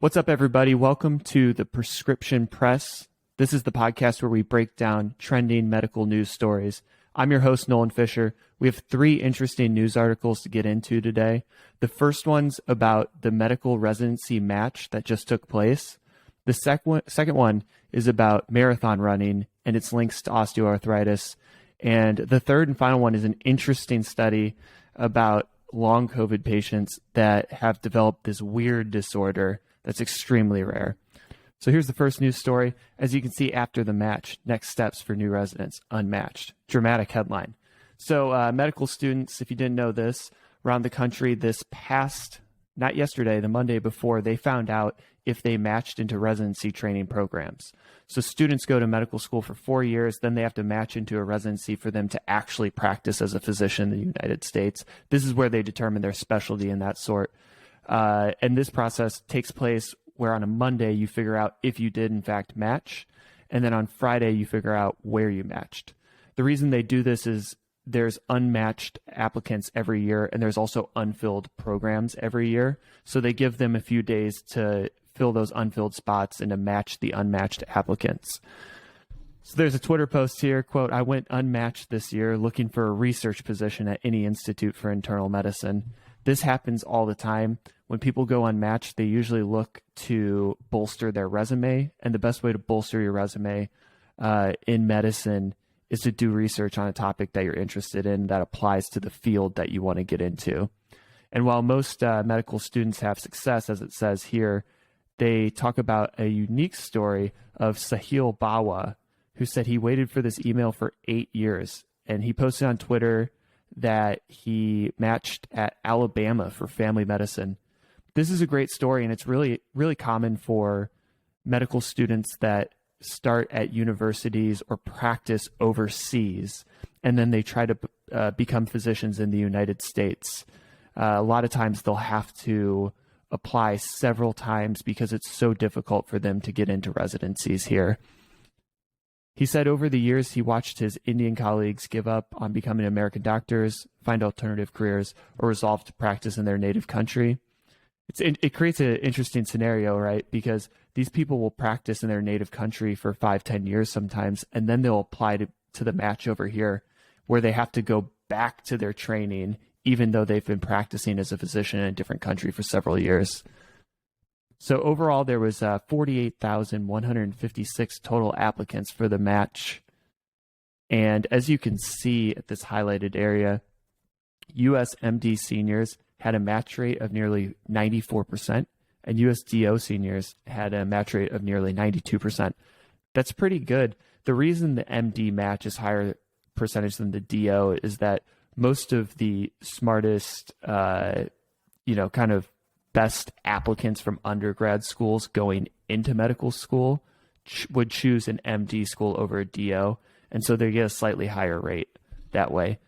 What's up, everybody? Welcome to the Prescription Press. This is the podcast where we break down trending medical news stories. I'm your host, Nolan Fisher. We have three interesting news articles to get into today. The first one's about the medical residency match that just took place. The second one is about marathon running and its links to osteoarthritis. And the third and final one is an interesting study about long COVID patients that have developed this weird disorder that's extremely rare. So here's the first news story. As you can see, after the match, next steps for new residents, unmatched. Dramatic headline. So medical students, if you didn't know this, around the country this past, not yesterday, the Monday before, they found out if they matched into residency training programs. So students go to medical school for 4 years, then they have to match into a residency for them to actually practice as a physician in the United States. This is where they determine their specialty and that sort. And this process takes place where on a Monday you figure out if you did in fact match, and then on Friday you figure out where you matched. The reason they do this is there's unmatched applicants every year, and there's also unfilled programs every year. So they give them a few days to fill those unfilled spots and to match the unmatched applicants. So there's a Twitter post here, quote, "I went unmatched this year looking for a research position at any institute for internal medicine. This happens all the time. When people go unmatched, they usually look to bolster their resume. And the best way to bolster your resume in medicine is to do research on a topic that you're interested in that applies to the field that you want to get into." And while most medical students have success, as it says here, they talk about a unique story of Sahil Bawa, who said he waited for this email for 8 years. And he posted on Twitter that he matched at Alabama for family medicine. This is a great story, and it's really, really common for medical students that start at universities or practice overseas, and then they try to become physicians in the United States. A lot of times they'll have to apply several times because it's so difficult for them to get into residencies here. He said over the years, he watched his Indian colleagues give up on becoming American doctors, find alternative careers, or resolve to practice in their native country. It creates an interesting scenario, right? Because these people will practice in their native country for 5-10 years sometimes, and then they'll apply to the match over here where they have to go back to their training, even though they've been practicing as a physician in a different country for several years. So overall, there was 48,156 total applicants for the match. And as you can see at this highlighted area, U.S. MD seniors had a match rate of nearly 94%, and U.S. DO seniors had a match rate of nearly 92%. That's pretty good. The reason the MD match is higher percentage than the DO is that most of the smartest, kind of best applicants from undergrad schools going into medical school would choose an MD school over a DO, and so they get a slightly higher rate that way.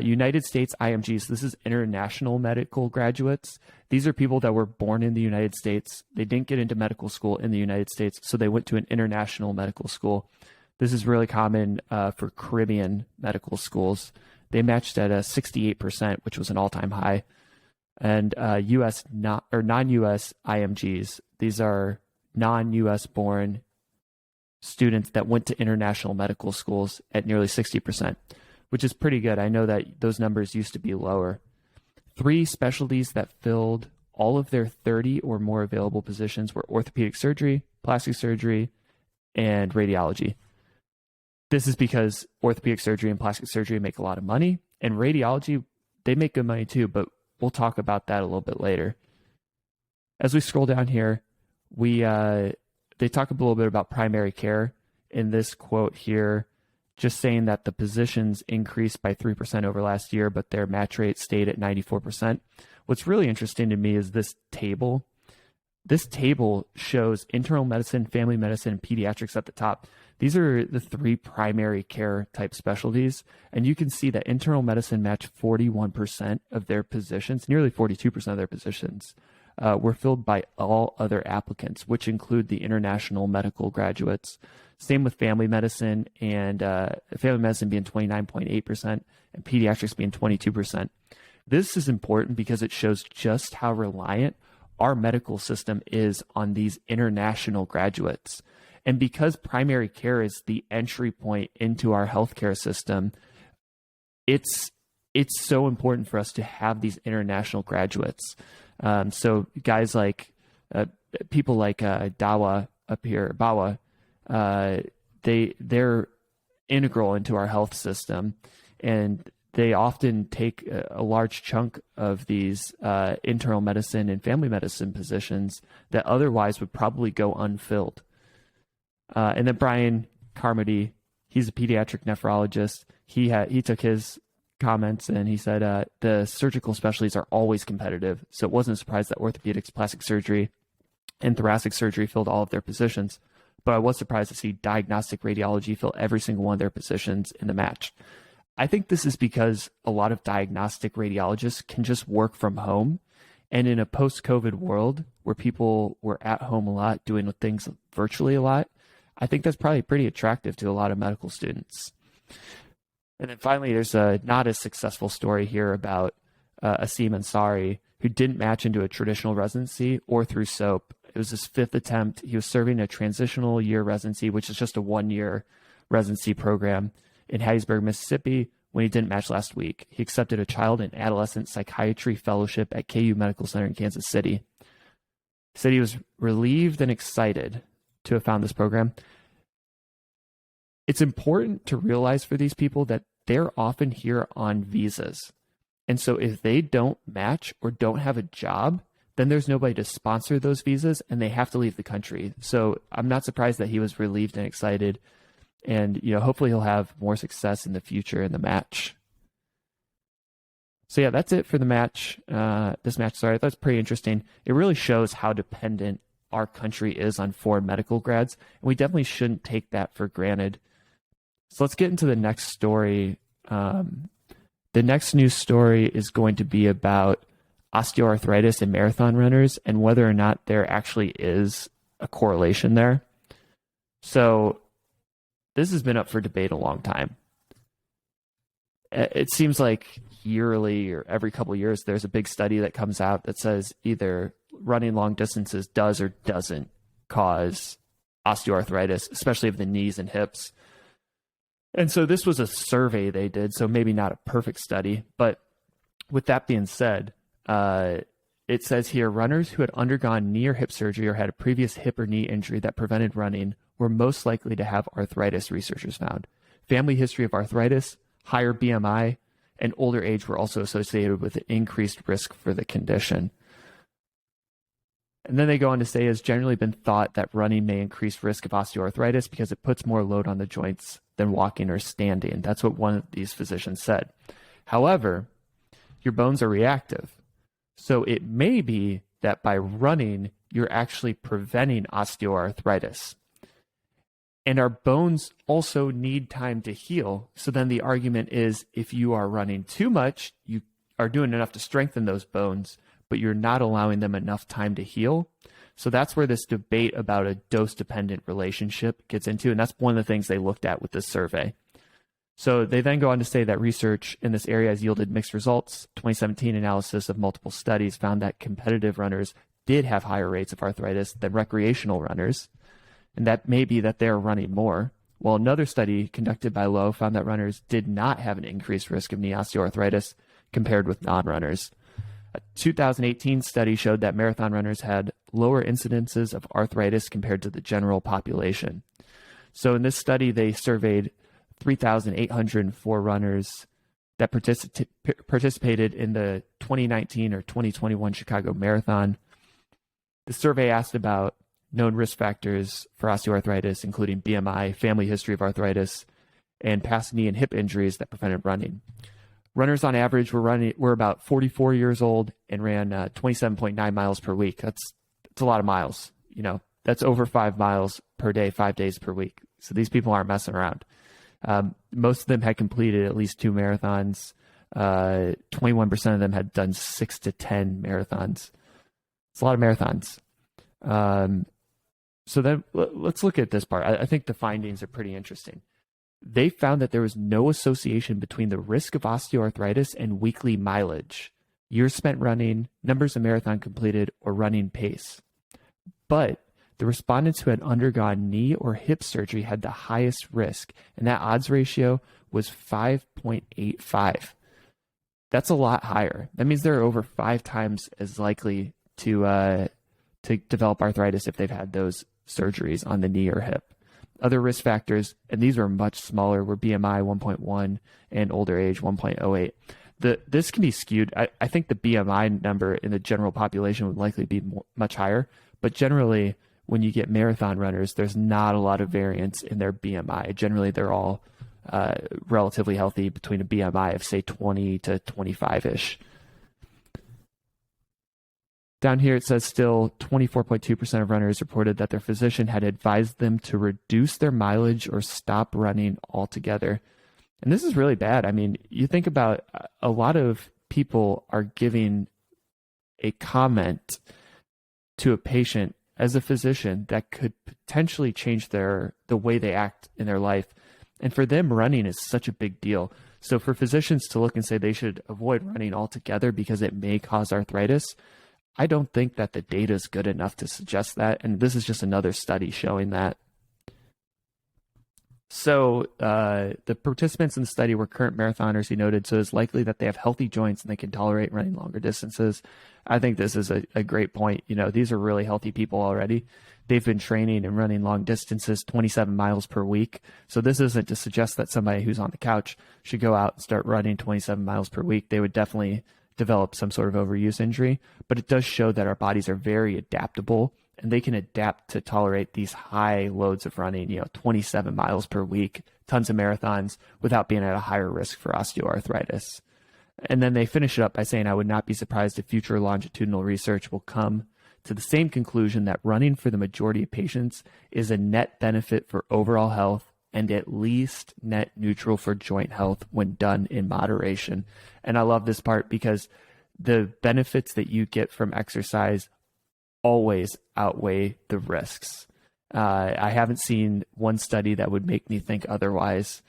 United States IMGs, this is international medical graduates. These are people that were born in the United States. They didn't get into medical school in the United States, so they went to an international medical school. This is really common for Caribbean medical schools. They matched at 68%, which was an all-time high. And non-US IMGs, these are non-US born students that went to international medical schools at nearly 60%, which is pretty good. I know that those numbers used to be lower. 3 specialties that filled all of their 30 or more available positions were orthopedic surgery, plastic surgery, and radiology. This is because orthopedic surgery and plastic surgery make a lot of money, and radiology, they make good money too, but we'll talk about that a little bit later. As we scroll down here, they talk a little bit about primary care in this quote here, just saying that the positions increased by 3% over last year, but their match rate stayed at 94%. What's really interesting to me is this table. This table shows internal medicine, family medicine, and pediatrics at the top. These are the 3 primary care type specialties, and you can see that internal medicine matched 41% of their positions, nearly 42% of their positions were filled by all other applicants, which include the international medical graduates. Same with family medicine, and family medicine being 29.8% and pediatrics being 22%. This is important because it shows just how reliant our medical system is on these international graduates. And because primary care is the entry point into our healthcare system, it's so important for us to have these international graduates. So guys like people like Dawa up here, Bawa, they're integral into our health system, and they often take a large chunk of these internal medicine and family medicine positions that otherwise would probably go unfilled. And then Brian Carmody, he's a pediatric nephrologist. He took his comments and he said the surgical specialties are always competitive, so it wasn't a surprise that orthopedics, plastic surgery, and thoracic surgery filled all of their positions. But I was surprised to see diagnostic radiology fill every single one of their positions in the match. I think this is because a lot of diagnostic radiologists can just work from home. And in a post-COVID world where people were at home a lot, doing things virtually a lot, I think that's probably pretty attractive to a lot of medical students. And then finally, there's a not as successful story here about Asim Ansari, who didn't match into a traditional residency or through SOAP. It was his 5th attempt. He was serving a transitional year residency, which is just a 1-year residency program in Hattiesburg, Mississippi, when he didn't match last week. He accepted a child and adolescent psychiatry fellowship at KU Medical Center in Kansas City. He said he was relieved and excited to have found this program. It's important to realize for these people that they're often here on visas. And so if they don't match or don't have a job, then there's nobody to sponsor those visas and they have to leave the country. So I'm not surprised that he was relieved and excited. And, hopefully he'll have more success in the future in the match. So yeah, that's it for the match. This match, sorry, that's pretty interesting. It really shows how dependent our country is on foreign medical grads. And we definitely shouldn't take that for granted. So let's get into the next story. The next news story is going to be about osteoarthritis in marathon runners and whether or not there actually is a correlation there. So this has been up for debate a long time. It seems like yearly or every couple of years, there's a big study that comes out that says either running long distances does or doesn't cause osteoarthritis, especially of the knees and hips. And so this was a survey they did, so maybe not a perfect study. But with that being said, it says here, runners who had undergone knee or hip surgery or had a previous hip or knee injury that prevented running were most likely to have arthritis, researchers found. Family history of arthritis, higher BMI, and older age were also associated with an increased risk for the condition. And then they go on to say it's generally been thought that running may increase risk of osteoarthritis because it puts more load on the joints than walking or standing. That's what one of these physicians said. However, your bones are reactive. So it may be that by running, you're actually preventing osteoarthritis. And our bones also need time to heal. So then the argument is if you are running too much, you are doing enough to strengthen those bones, but you're not allowing them enough time to heal. So that's where this debate about a dose-dependent relationship gets into. And that's one of the things they looked at with this survey. So they then go on to say that research in this area has yielded mixed results. 2017 analysis of multiple studies found that competitive runners did have higher rates of arthritis than recreational runners. And that may be that they're running more. While another study conducted by Lowe found that runners did not have an increased risk of knee osteoarthritis compared with non-runners. A 2018 study showed that marathon runners had lower incidences of arthritis compared to the general population. So in this study, they surveyed 3,804 runners that participated in the 2019 or 2021 Chicago Marathon. The survey asked about known risk factors for osteoarthritis, including BMI, family history of arthritis, and past knee and hip injuries that prevented running. Runners on average were about 44 years old and ran 27.9 miles per week. That's a lot of miles. That's over 5 miles per day, 5 days per week. So these people aren't messing around. Most of them had completed at least 2 marathons. 21% of them had done 6 to 10 marathons. It's a lot of marathons. So then let's look at this part. I think the findings are pretty interesting. They found that there was no association between the risk of osteoarthritis and weekly mileage years spent running, numbers of marathon completed, or running pace. But the respondents who had undergone knee or hip surgery had the highest risk, and that odds ratio was 5.85. That's a lot higher. That means they're over 5 times as likely to develop arthritis if they've had those surgeries on the knee or hip. Other risk factors, and these were much smaller, were BMI 1.1 and older age 1.08. This can be skewed. I think the BMI number in the general population would likely be much higher, but generally, when you get marathon runners, there's not a lot of variance in their BMI. Generally, they're all relatively healthy between a BMI of, say, 20 to 25-ish. Down here, it says still 24.2% of runners reported that their physician had advised them to reduce their mileage or stop running altogether. And this is really bad. I mean, you think about a lot of people are giving a comment to a patient as a physician that could potentially change the way they act in their life. And for them, running is such a big deal. So for physicians to look and say they should avoid running altogether because it may cause arthritis, I don't think that the data is good enough to suggest that. And this is just another study showing that. So the participants in the study were current marathoners, he noted, so it's likely that they have healthy joints and they can tolerate running longer distances. I think this is a great point. You know, these are really healthy people already. They've been training and running long distances, 27 miles per week. So this isn't to suggest that somebody who's on the couch should go out and start running 27 miles per week. They would definitely develop some sort of overuse injury, but it does show that our bodies are very adaptable and they can adapt to tolerate these high loads of running, 27 miles per week, tons of marathons, without being at a higher risk for osteoarthritis. And then they finish it up by saying, I would not be surprised if future longitudinal research will come to the same conclusion that running for the majority of patients is a net benefit for overall health and at least net neutral for joint health when done in moderation. And I love this part because the benefits that you get from exercise always outweigh the risks. I haven't seen one study that would make me think otherwise.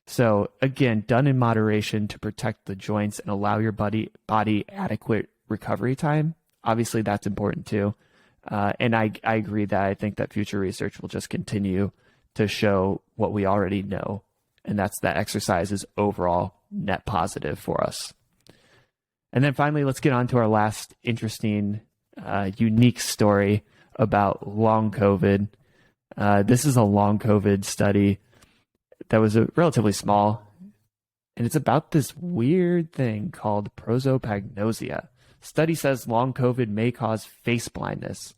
So again, done in moderation to protect the joints and allow your body adequate recovery time. Obviously, that's important too. And I agree that I think that future research will just continue to show what we already know, and that's that exercise is overall net positive for us. And then finally, let's get on to our last interesting, unique story about long COVID. This is a long COVID study that was relatively small, and it's about this weird thing called prosopagnosia. Study says long COVID may cause face blindness.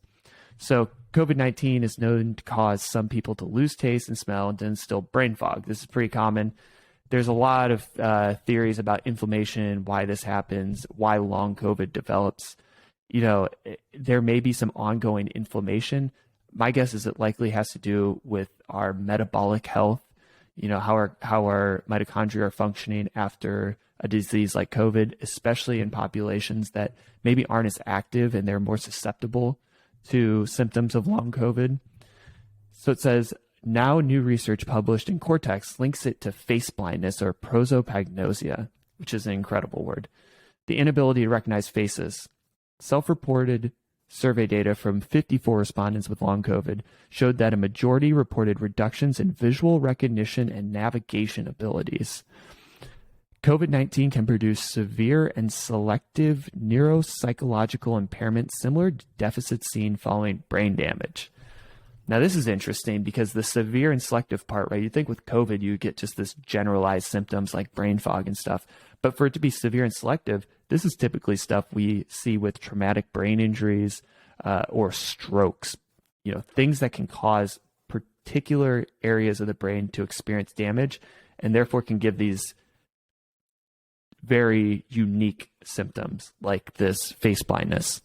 So COVID-19 is known to cause some people to lose taste and smell and to instill brain fog. This is pretty common. There's a lot of theories about inflammation, why this happens, why long COVID develops. There may be some ongoing inflammation. My guess is it likely has to do with our metabolic health, how our mitochondria are functioning after a disease like COVID, especially in populations that maybe aren't as active and they're more susceptible to symptoms of long COVID. So it says, now new research published in Cortex links it to face blindness or prosopagnosia, which is an incredible word. The inability to recognize faces. Self-reported survey data from 54 respondents with long COVID showed that a majority reported reductions in visual recognition and navigation abilities. COVID-19 can produce severe and selective neuropsychological impairment similar to deficits seen following brain damage. Now, this is interesting because the severe and selective part, right? You think with COVID, you get just this generalized symptoms like brain fog and stuff. But for it to be severe and selective, this is typically stuff we see with traumatic brain injuries or strokes, things that can cause particular areas of the brain to experience damage and therefore can give these very unique symptoms like this face blindness.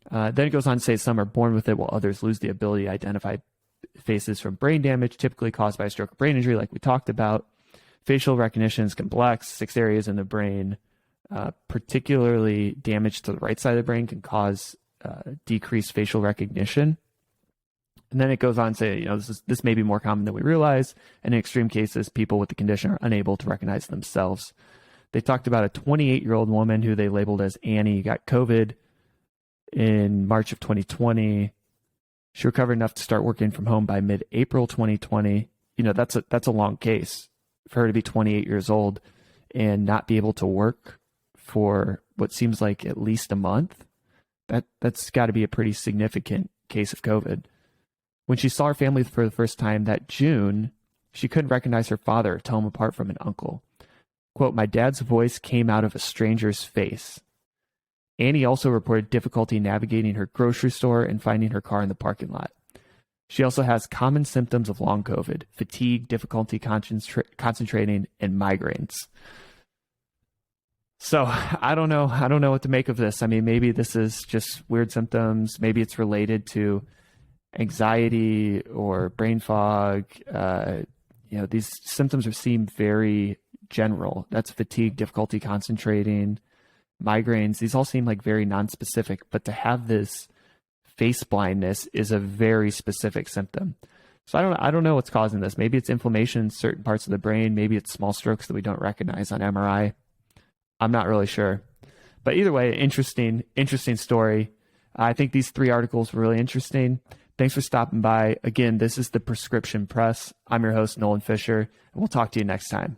Then it goes on to say some are born with it while others lose the ability to identify faces from brain damage, typically caused by a stroke or brain injury like we talked about. Facial recognition is complex. 6 areas in the brain, particularly damage to the right side of the brain, can cause decreased facial recognition. And then it goes on to say, this may be more common than we realize. And in extreme cases, people with the condition are unable to recognize themselves. They talked about a 28-year-old woman who they labeled as Annie got COVID in March of 2020. She recovered enough to start working from home by mid-April 2020. That's a long case for her to be 28 years old and not be able to work for what seems like at least a month. That's got to be a pretty significant case of COVID. When she saw her family for the first time that June, she couldn't recognize her father or tell him apart from an uncle. Quote, "My dad's voice came out of a stranger's face." Annie also reported difficulty navigating her grocery store and finding her car in the parking lot. She also has common symptoms of long COVID: fatigue, difficulty concentrating, and migraines. So I don't know what to make of this. I mean, maybe this is just weird symptoms. Maybe it's related to anxiety or brain fog. These symptoms seem very general. That's fatigue, difficulty concentrating, migraines. These all seem like very nonspecific, but to have this face blindness is a very specific symptom. So I don't know what's causing this. Maybe it's inflammation in certain parts of the brain. Maybe it's small strokes that we don't recognize on MRI. I'm not really sure. But either way, interesting story. I think these 3 articles were really interesting. Thanks for stopping by. Again, this is the Prescription Press. I'm your host, Nolan Fisher, and we'll talk to you next time.